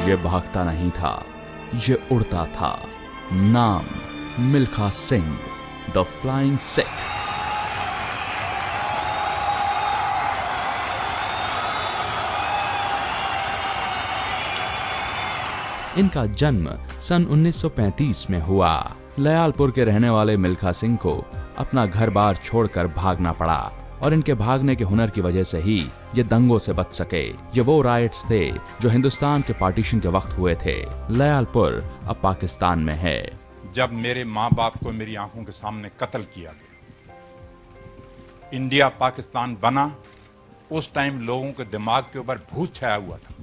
ये भागता नहीं था, ये उड़ता था। नाम मिल्खा सिंह, द फ्लाइंग सिख। इनका जन्म सन 1935 में हुआ। लयालपुर के रहने वाले मिल्खा सिंह को अपना घर बार छोड़कर भागना पड़ा और इनके भागने के हुनर की वजह से ही ये दंगों से बच सके। ये वो राइट्स थे जो हिंदुस्तान के पार्टीशन के वक्त हुए थे। लयालपुर अब पाकिस्तान में है। जब मेरे माँ बाप को मेरी आंखों के सामने कत्ल किया गया, इंडिया पाकिस्तान बना, उस टाइम लोगों के दिमाग के ऊपर भूत छाया हुआ था।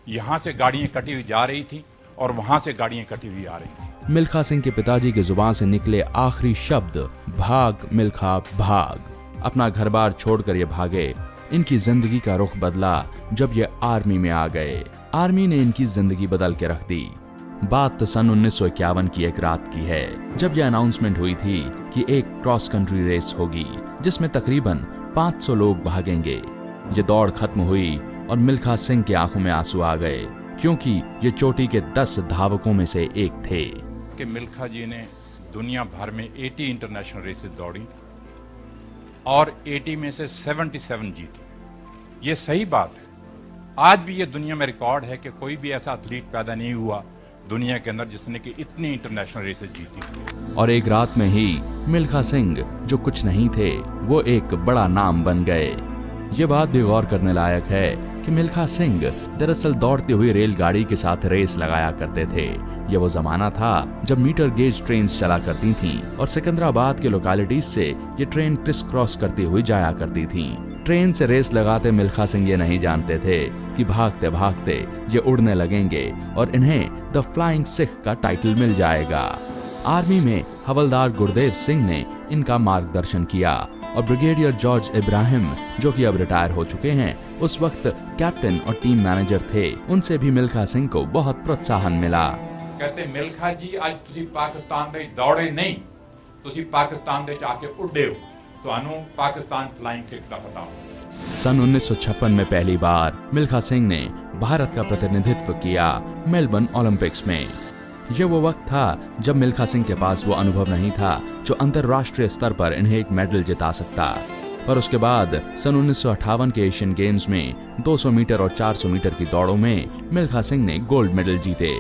यहाँ से गाड़ियां कटी हुई जा रही थी और वहां से गाड़ियां कटी हुई आ रही थी। मिल्खा सिंह के पिताजी की जुबान से निकले आखिरी शब्द भाग मिल्खा भाग। अपना घर बार छोड़कर ये भागे। इनकी जिंदगी का रुख बदला जब ये आर्मी में आ गए। आर्मी ने इनकी जिंदगी बदल के रख दी। बात तो सन 1951 की एक रात की है, जब यह अनाउंसमेंट हुई थी कि एक क्रॉस कंट्री रेस होगी जिसमें तकरीबन 500 लोग भागेंगे। ये दौड़ खत्म हुई और मिल्खा सिंह की आंखों में आंसू आ गए, क्योंकि ये चोटी के 10 धावकों में से एक थे। कि मिल्खा जी ने दुनिया भर में 80 इंटरनेशनल रेसेस दौड़ी और 80 में से 77 जीती। ये सही बात है। आज भी ये दुनिया में रिकॉर्ड है कि कोई भी ऐसा एथलीट पैदा नहीं हुआ दुनिया के अंदर जिसने कि इतनी इंटरनेशनल रेसेस जीती। और एक रात में ही मिल्खा सिंह जो कुछ नहीं थे वो एक बड़ा नाम बन गए। ये बात भी गौर करने लायक है कि मिल्खा सिंह दरअसल दौड़ती हुई रेलगाड़ी के साथ रेस लगाया करते थे। ये वो जमाना था जब मीटर गेज ट्रेन चला करती थीं और सिकंदराबाद के लोकेलिटीज से ये ट्रेन क्रिस क्रॉस करती हुई जाया करती थीं। ट्रेन से रेस लगाते मिल्खा सिंह ये नहीं जानते थे कि भागते भागते ये उड़ने लगेंगे और इन्हें द फ्लाइंग सिख का टाइटल मिल जाएगा। आर्मी में हवलदार गुरदेव सिंह ने इनका मार्गदर्शन किया और ब्रिगेडियर जॉर्ज इब्राहिम, जो कि अब रिटायर हो चुके हैं, उस वक्त कैप्टन और टीम मैनेजर थे। उनसे भी मिल्खा सिंह को बहुत प्रोत्साहन मिला। कहते मिल्खा जी आज तुसी पाकिस्तान में दौड़े नहीं, तुसी पाकिस्तान में आके उड़े हो, तो पाकिस्तान फ्लाइंग सिख का पता हो। सन 1956 में पहली बार मिल्खा सिंह ने भारत का प्रतिनिधित्व किया मेलबर्न ओलंपिक्स में। यह वो वक्त था जब मिल्खा सिंह के पास वो अनुभव नहीं था जो अंतर्राष्ट्रीय स्तर पर इन्हें एक मेडल जिता सकता। पर उसके बाद सन 1958 के एशियन गेम्स में 200 मीटर और 400 मीटर की दौड़ों में मिल्खा सिंह ने गोल्ड मेडल जीते।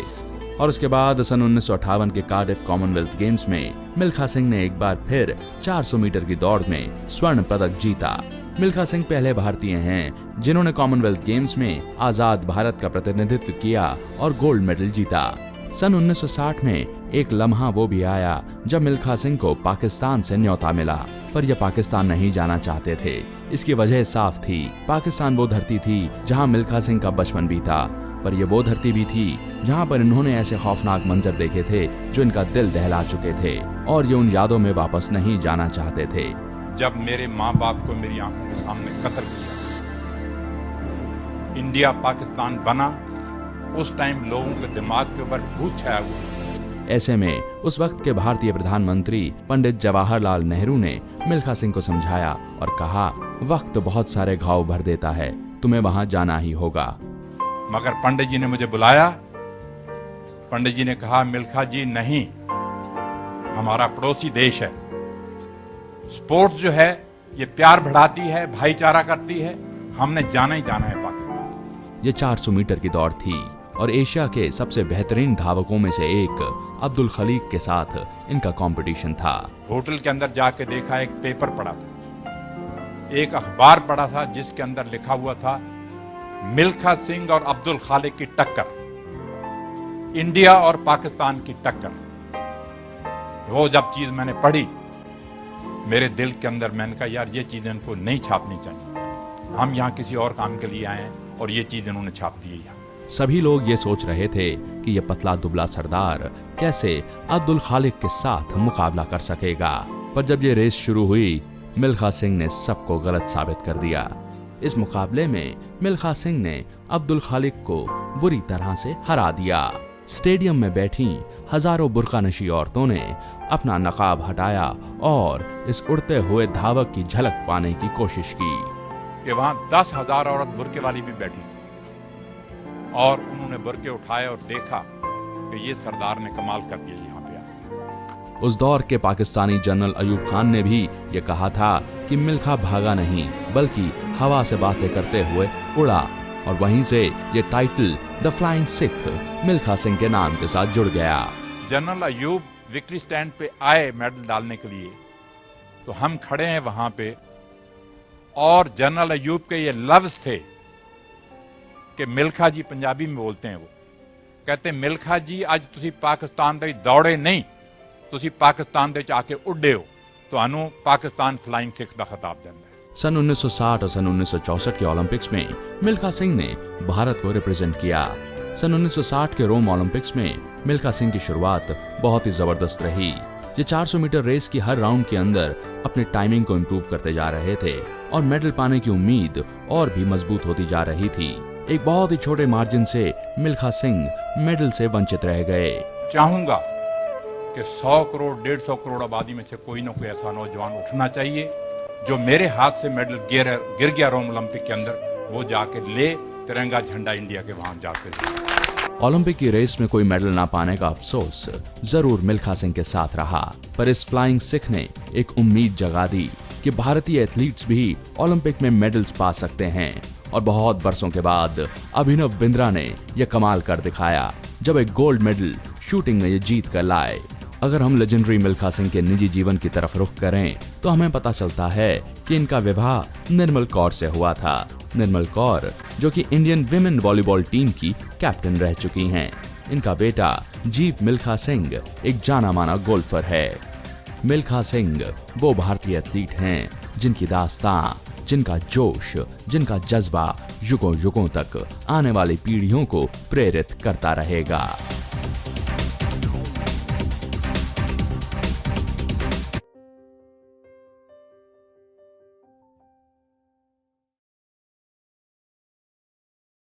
और उसके बाद सन 1958 के कार्डिफ कॉमनवेल्थ गेम्स में मिल्खा सिंह ने एक बार फिर 400 मीटर की दौड़ में स्वर्ण पदक जीता। मिल्खा सिंह पहले भारतीय हैं जिन्होंने कॉमनवेल्थ गेम्स में आजाद भारत का प्रतिनिधित्व किया और गोल्ड मेडल जीता। सन 1960 में एक लम्हा वो भी आया जब मिल्खा सिंह को पाकिस्तान से न्योता मिला, पर यह पाकिस्तान नहीं जाना चाहते थे। इसकी वजह साफ थी, पाकिस्तान वो धरती थी जहां मिल्खा सिंह का बचपन बीता, पर यह वो धरती भी थी जहां पर इन्होंने ऐसे खौफनाक मंजर देखे थे जो इनका दिल दहला चुके थे और ये उन यादों में वापस नहीं जाना चाहते थे। जब मेरे माँ बाप को मेरी आंखों के सामने कत्ल किया, इंडिया पाकिस्तान बना, उस टाइम लोगों के दिमाग के ऊपर भूत छाया हुआ। ऐसे में उस वक्त के भारतीय प्रधानमंत्री पंडित जवाहरलाल नेहरू ने मिल्खा सिंह को समझाया और कहा, वक्त बहुत सारे घाव भर देता है, तुम्हें वहां जाना ही होगा। मगर पंडित जी ने मुझे बुलाया। पंडित जी ने कहा, मिल्खा जी नहीं, हमारा पड़ोसी देश है, स्पोर्ट्स जो है ये प्यार बढ़ाती है, भाईचारा करती है, हमने जाना ही जाना है पाकिस्तान। ये 400 मीटर की दौड़ थी और एशिया के सबसे बेहतरीन धावकों में से एक अब्दुल खलीक के साथ इनका कंपटीशन था। होटल के अंदर जाके देखा, एक पेपर पढ़ा था, एक अखबार पढ़ा था जिसके अंदर लिखा हुआ था मिल्खा सिंह और अब्दुल खालिक की टक्कर, इंडिया और पाकिस्तान की टक्कर। वो जब चीज मैंने पढ़ी मेरे दिल के अंदर, मैंने कहा यार ये चीजें इनको नहीं छापनी चाहिए, हम यहाँ किसी और काम के लिए आए हैं और ये चीज इन्होंने छाप दी है। सभी लोग ये सोच रहे थे कि ये पतला दुबला सरदार कैसे अब्दुल खालिक के साथ मुकाबला कर सकेगा, पर जब ये रेस शुरू हुई मिल्खा सिंह ने सबको गलत साबित कर दिया। इस मुकाबले में मिल्खा सिंह ने अब्दुल खालिक को बुरी तरह से हरा दिया। स्टेडियम में बैठी हजारों बुर्कानशी औरतों ने अपना नकाब हटाया और इस उड़ते हुए धावक की झलक पाने की कोशिश की। कि वहां 10,000 औरत बुर्के वाली भी बैठी थी और उन्होंने बुरके उठाए और देखा कि ये सरदार ने कमाल कर दिया यहाँ पे आके। उस दौर के पाकिस्तानी जनरल अयूब खान ने भी ये कहा था कि मिल्खा भागा नहीं बल्कि हवा से बातें करते हुए उड़ा, और वहीं से ये title the flying Sikh Milkha Singh के नाम के साथ जुड़ गया। जनरल अयूब विक्ट्री स्टैंड पे आए मेडल डालने के लिए, तो हम खड़े हैं वहां पे, और जनरल अयूब के ये लफ्ज थे कि मिल्खा जी, पंजाबी में बोलते हैं वो, कहते मिल्खा जी आज तुसी पाकिस्तान दे दौड़े नहीं, तुसी पाकिस्तान दे आके उड़े हो, तो पाकिस्तान फ्लाइंग सिख का खिताब देना है। सन 1960 और सन 1964 के ओलंपिक्स में मिल्खा सिंह ने भारत को रिप्रेजेंट किया। सन 1960 के रोम ओलंपिक्स में मिल्खा सिंह की शुरुआत बहुत ही जबरदस्त रही। ये 400 मीटर रेस की हर राउंड के अंदर अपने टाइमिंग को इम्प्रूव करते जा रहे थे और मेडल पाने की उम्मीद और भी मजबूत होती जा रही थी। एक बहुत ही छोटे मार्जिन से मिल्खा सिंह मेडल से वंचित रह गए। चाहूंगा कि 100 करोड़ 150 करोड़ आबादी में से कोई ना कोई ऐसा नौजवान उठना चाहिए जो मेरे हाथ से मेडल गिर गया रोम ओलंपिक के अंदर, वो जाके ले तिरंगा झंडा इंडिया के वहां जाके। ओलंपिक की रेस में कोई मेडल ना पाने का अफसोस जरूर मिल्खा सिंह के साथ रहा, पर इस फ्लाइंग सिख ने एक उम्मीद जगा दी कि भारतीय एथलीट्स भी ओलंपिक में मेडल्स पा सकते हैं। और बहुत बरसों के बाद अभिनव बिंद्रा ने यह कमाल कर दिखाया जब एक गोल्ड मेडल शूटिंग में ये जीत कर लाए। अगर हम लेजेंडरी मिल्खा सिंह के निजी जीवन की तरफ रुख करें तो हमें पता चलता है कि इनका विवाह निर्मल कौर से हुआ था। निर्मल कौर जो कि इंडियन विमेन वॉलीबॉल टीम की कैप्टन रह चुकी हैं। इनका बेटा जीव मिल्खा सिंह एक जाना माना गोल्फर है। मिल्खा सिंह वो भारतीय एथलीट हैं जिनकी दास्तां, जिनका जोश, जिनका जज्बा युगों युगों तक आने वाली पीढ़ियों को प्रेरित करता रहेगा।